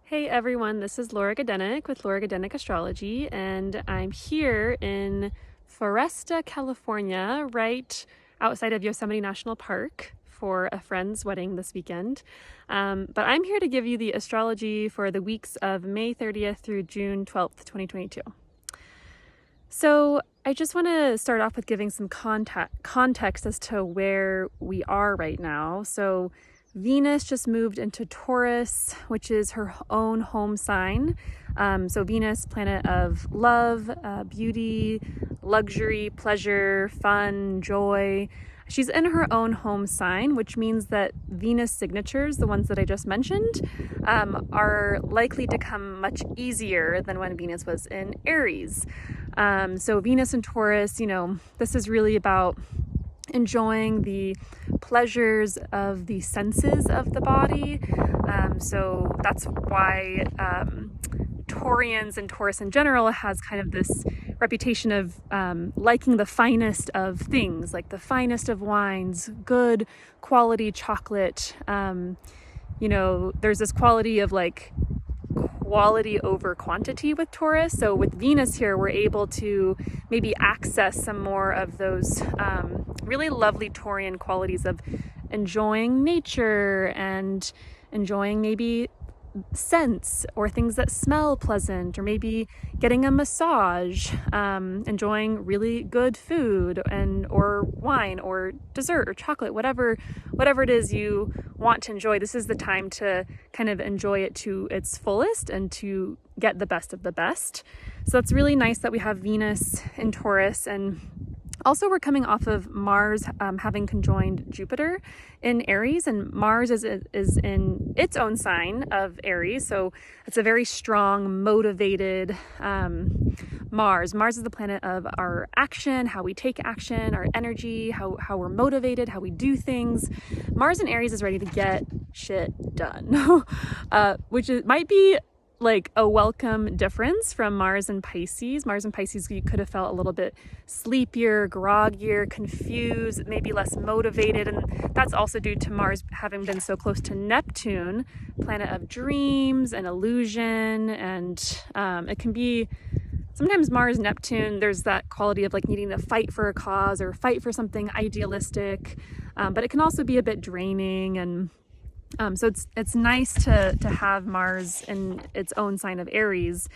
Hey everyone, this is Laura Gadenik with Laura Gadenik Astrology, and I'm here in Foresta, California, right outside of Yosemite National Park for a friend's wedding this weekend. But I'm here to give you the astrology for the weeks of May 30th through June 12th, 2022. So I just want to start off with giving some context as to where we are right now. So Venus just moved into Taurus, which is her own home sign. So Venus, planet of love, beauty, luxury, pleasure, fun, joy. She's in her own home sign, which means that Venus signatures, the ones that I just mentioned, are likely to come much easier than when Venus was in Aries. So Venus and Taurus, this is really about enjoying the pleasures of the senses of the body. So that's why Taurians and Taurus in general has kind of this reputation of liking the finest of things, like the finest of wines, good quality chocolate. There's this quality of like quality over quantity with Taurus. So with Venus here, we're able to maybe access some more of those really lovely Taurian qualities of enjoying nature and enjoying maybe scents or things that smell pleasant, or maybe getting a massage, enjoying really good food or wine or dessert or chocolate, whatever it is you want to enjoy. This is the time to kind of enjoy it to its fullest and to get the best of the best. So it's really nice that we have Venus in Taurus, and also we're coming off of Mars having conjoined Jupiter in Aries, and Mars is in its own sign of Aries. So it's a very strong, motivated Mars. Mars is the planet of our action, how we take action, our energy, how we're motivated, how we do things. Mars in Aries is ready to get shit done, which might be like a welcome difference from Mars and Pisces. Mars and Pisces, you could have felt a little bit sleepier, groggier, confused, maybe less motivated. And that's also due to Mars having been so close to Neptune, planet of dreams and illusion. And it can be sometimes Mars, Neptune, there's that quality of like needing to fight for a cause or fight for something idealistic. But it can also be a bit draining, and so it's nice to have Mars in its own sign of Aries.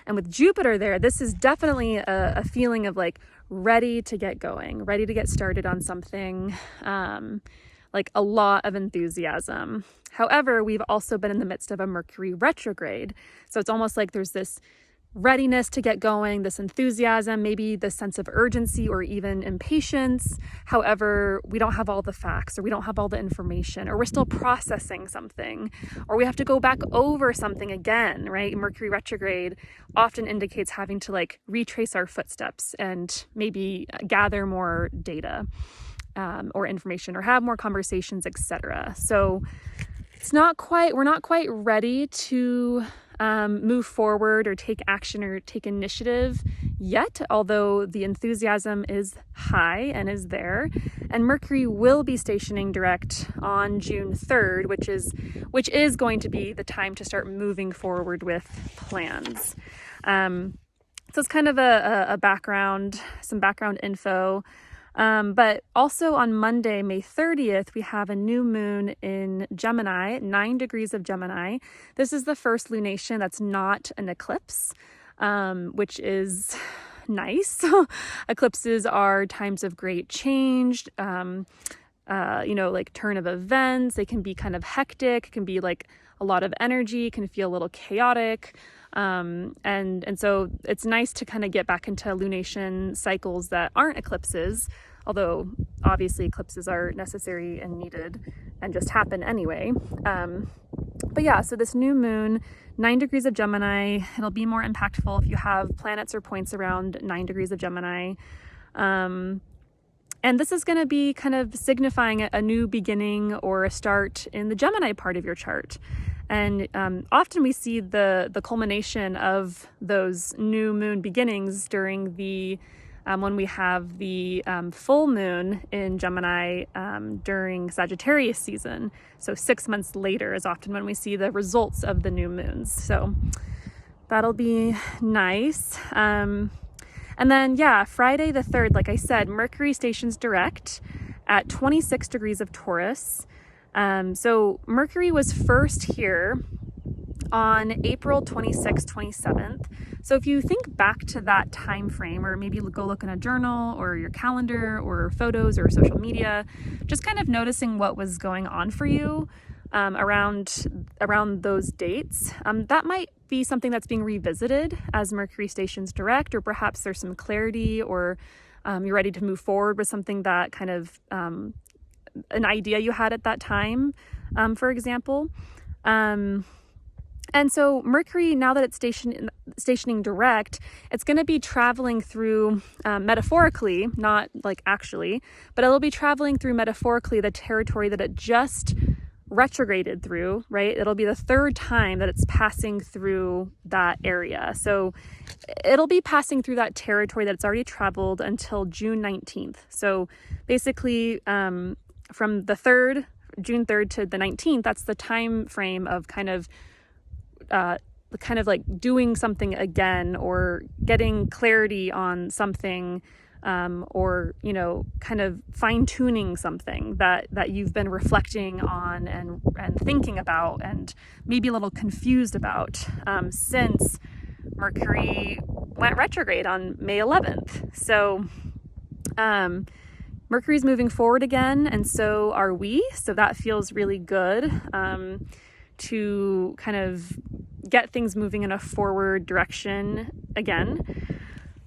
And with Jupiter there, this is definitely a feeling of like ready to get going, ready to get started on something, like a lot of enthusiasm. However, we've also been in the midst of a Mercury retrograde. So it's almost like there's this readiness to get going, this enthusiasm, maybe the sense of urgency or even impatience. However, we don't have all the facts, or we don't have all the information, or we're still processing something, or we have to go back over something again, right? Mercury retrograde often indicates having to like retrace our footsteps and maybe gather more data or information, or have more conversations, etc. So we're not quite ready to move forward or take action or take initiative yet, although the enthusiasm is high and is there. And Mercury will be stationing direct on June 3rd, which is going to be the time to start moving forward with plans. So it's kind of some background info. But also on Monday, May 30th, we have a new moon in Gemini, 9 degrees of Gemini. This is the first lunation that's not an eclipse, which is nice. Eclipses are times of great change, like turn of events. They can be kind of hectic, can be like a lot of energy, can feel a little chaotic. And so it's nice to kind of get back into lunation cycles that aren't eclipses, although obviously eclipses are necessary and needed and just happen anyway. But yeah, so this new moon, 9 degrees of Gemini, it'll be more impactful if you have planets or points around 9 degrees of Gemini. And this is going to be kind of signifying a new beginning or a start in the Gemini part of your chart. And often we see the culmination of those new moon beginnings during the when we have the full moon in Gemini during Sagittarius season. So 6 months later is often when we see the results of the new moons. So that'll be nice. And then, yeah, Friday the 3rd, like I said, Mercury stations direct at 26 degrees of Taurus. So Mercury was first here on April 26th, 27th. So if you think back to that time frame, or maybe go look in a journal or your calendar or photos or social media, just kind of noticing what was going on for you around those dates, that might be something that's being revisited as Mercury stations direct, or perhaps there's some clarity, or you're ready to move forward with something that kind of an idea you had at that time, for example. And so Mercury, now that it's stationing direct, it's going to be traveling through, metaphorically, not like actually, but it'll be traveling through metaphorically the territory that it just retrograded through, right? It'll be the 3rd time that it's passing through that area. So it'll be passing through that territory that it's already traveled until June 19th. So basically, from the 3rd, June 3rd to the 19th, that's the time frame of kind of like doing something again, or getting clarity on something, or, you know, kind of fine-tuning something that you've been reflecting on and thinking about, and maybe a little confused about, since Mercury went retrograde on May 11th. So Mercury's moving forward again, and so are we. So that feels really good, to kind of get things moving in a forward direction again.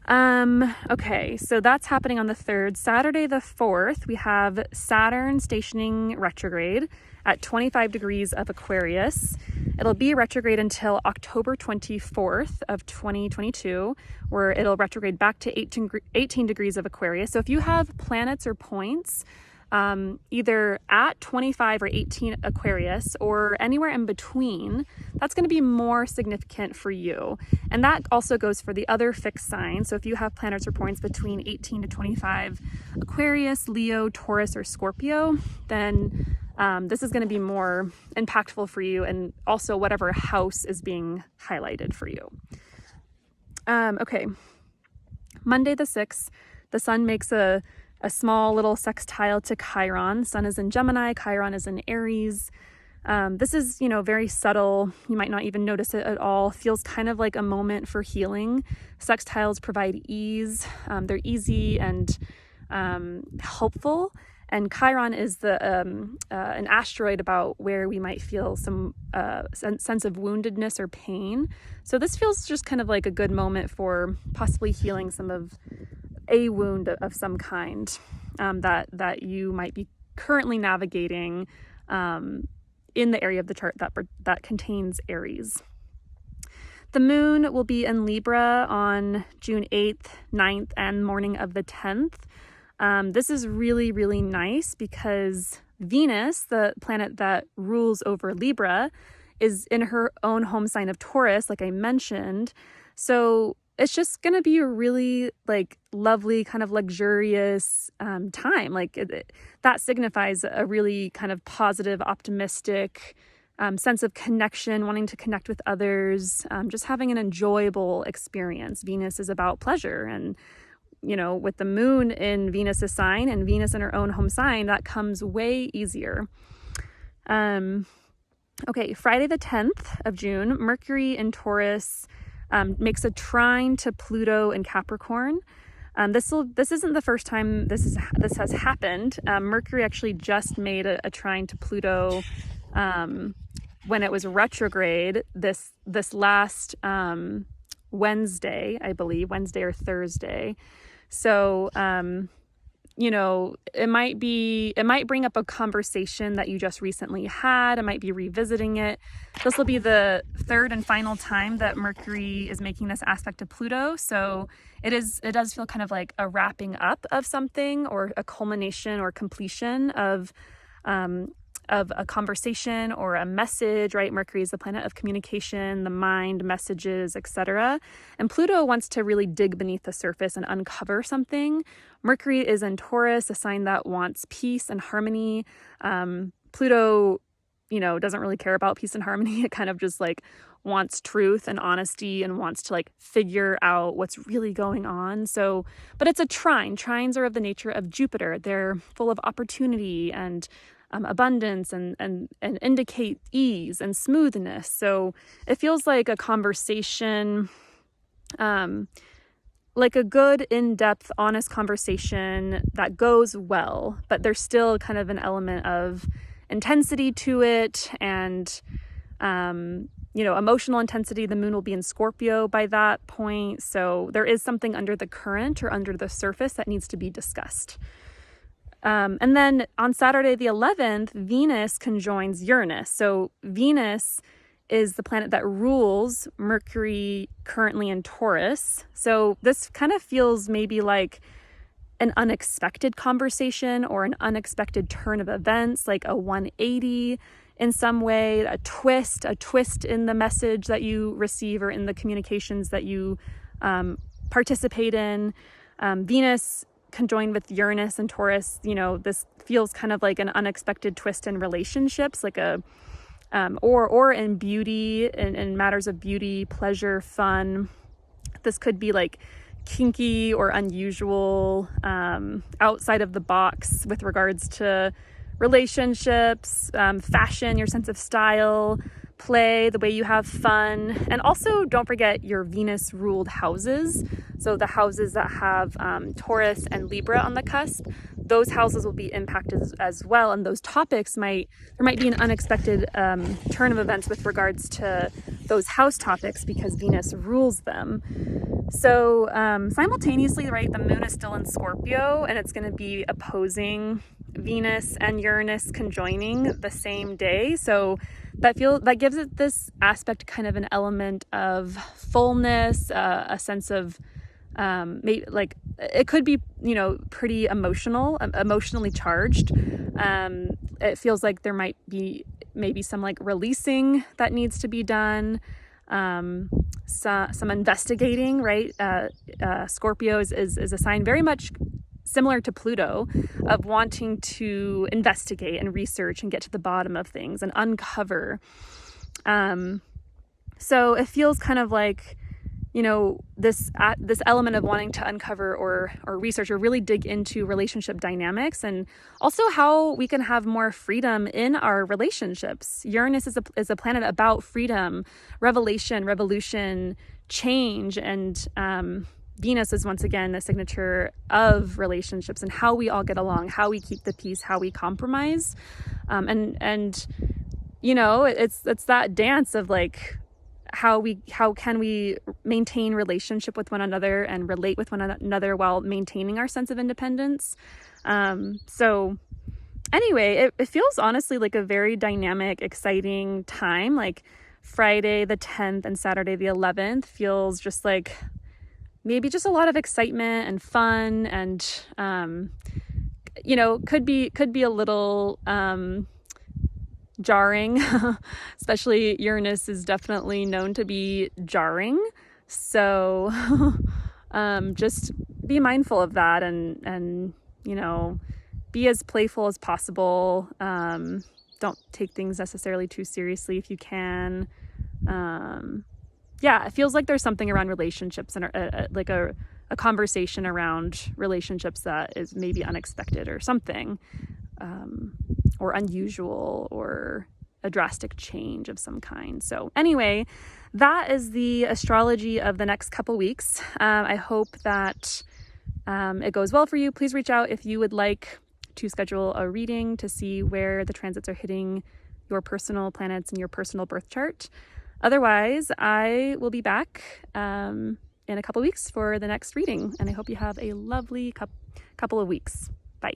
Okay, so that's happening on the 3rd. Saturday the 4th, we have Saturn stationing retrograde at 25 degrees of Aquarius. It'll be retrograde until October 24th of 2022, where it'll retrograde back to 18 degrees of Aquarius. So if you have planets or points either at 25 or 18 Aquarius, or anywhere in between, that's going to be more significant for you. And that also goes for the other fixed signs. So if you have planets or points between 18 to 25 Aquarius, Leo, Taurus, or Scorpio, then this is going to be more impactful for you, and also whatever house is being highlighted for you. Okay, Monday the 6th, the sun makes a small little sextile to Chiron. Sun is in Gemini, Chiron is in Aries. This is, you know, very subtle. You might not even notice it at all. Feels kind of like a moment for healing. Sextiles provide ease. They're easy and helpful. And Chiron is an asteroid about where we might feel some sense of woundedness or pain. So this feels just kind of like a good moment for possibly healing some of a wound of some kind that you might be currently navigating in the area of the chart that contains Aries. The moon will be in Libra on June 8th, 9th, and morning of the 10th. This is really, really nice because Venus, the planet that rules over Libra, is in her own home sign of Taurus, like I mentioned. So it's just going to be a really like lovely kind of luxurious time. Like that signifies a really kind of positive, optimistic sense of connection, wanting to connect with others, just having an enjoyable experience. Venus is about pleasure, and you know, with the moon in Venus's sign and Venus in her own home sign, that comes way easier. Okay, Friday the 10th of June, Mercury in Taurus makes a trine to Pluto in Capricorn. This isn't the first time this has happened. Mercury actually just made a trine to Pluto when it was retrograde this last Wednesday, I believe, Wednesday or Thursday. So you know, it might bring up a conversation that you just recently had. It might be revisiting it. This will be the 3rd and final time that Mercury is making this aspect to Pluto. So it does feel kind of like a wrapping up of something, or a culmination or completion of a conversation or a message, right? Mercury is the planet of communication, the mind, messages, etc. And Pluto wants to really dig beneath the surface and uncover something. Mercury is in Taurus, a sign that wants peace and harmony. Pluto, doesn't really care about peace and harmony. It kind of just like wants truth and honesty and wants to like figure out what's really going on. So, but it's a trine. Trines are of the nature of Jupiter. They're full of opportunity and abundance and indicate ease and smoothness. So it feels like a conversation, like a good, in-depth, honest conversation that goes well, but there's still kind of an element of intensity to it and emotional intensity. The moon will be in Scorpio by that point. So there is something under the current or under the surface that needs to be discussed. And then on Saturday the 11th, Venus conjoins Uranus. So Venus is the planet that rules Mercury currently in Taurus. So this kind of feels maybe like an unexpected conversation or an unexpected turn of events, like a 180 in some way, a twist in the message that you receive or in the communications that you participate in. Venus conjoined with Uranus and Taurus, this feels kind of like an unexpected twist in relationships, like or in beauty, in matters of beauty, pleasure, fun. This could be like kinky or unusual, outside of the box with regards to relationships, fashion, your sense of style, play, the way you have fun. And also don't forget your Venus ruled houses. So the houses that have Taurus and Libra on the cusp, those houses will be impacted as well. And those topics there might be an unexpected turn of events with regards to those house topics because Venus rules them. So simultaneously, right, the moon is still in Scorpio and it's going to be opposing Venus and Uranus conjoining the same day. So that gives it this aspect, kind of an element of fullness, a sense of maybe like it could be, pretty emotionally charged. It feels like there might be maybe some like releasing that needs to be done. Some investigating, right? Scorpio is a sign very much similar to Pluto of wanting to investigate and research and get to the bottom of things and uncover. So it feels kind of like, this element of wanting to uncover or research or really dig into relationship dynamics and also how we can have more freedom in our relationships. Uranus is a planet about freedom, revelation, revolution, change, and Venus is once again a signature of relationships and how we all get along, how we keep the peace, how we compromise. It's that dance of like, how can we maintain relationship with one another and relate with one another while maintaining our sense of independence. So anyway, it feels honestly like a very dynamic, exciting time. Like Friday the 10th and Saturday the 11th feels just like maybe just a lot of excitement and fun and, could be a little, jarring, especially Uranus is definitely known to be jarring. So, just be mindful of that and, be as playful as possible. Don't take things necessarily too seriously if you can. It feels like there's something around relationships and like a conversation around relationships that is maybe unexpected or something, or unusual or a drastic change of some kind. So anyway, that is the astrology of the next couple weeks. I hope that it goes well for you. Please reach out if you would like to schedule a reading to see where the transits are hitting your personal planets and your personal birth chart. Otherwise, I will be back in a couple weeks for the next reading, and I hope you have a lovely couple of weeks. Bye.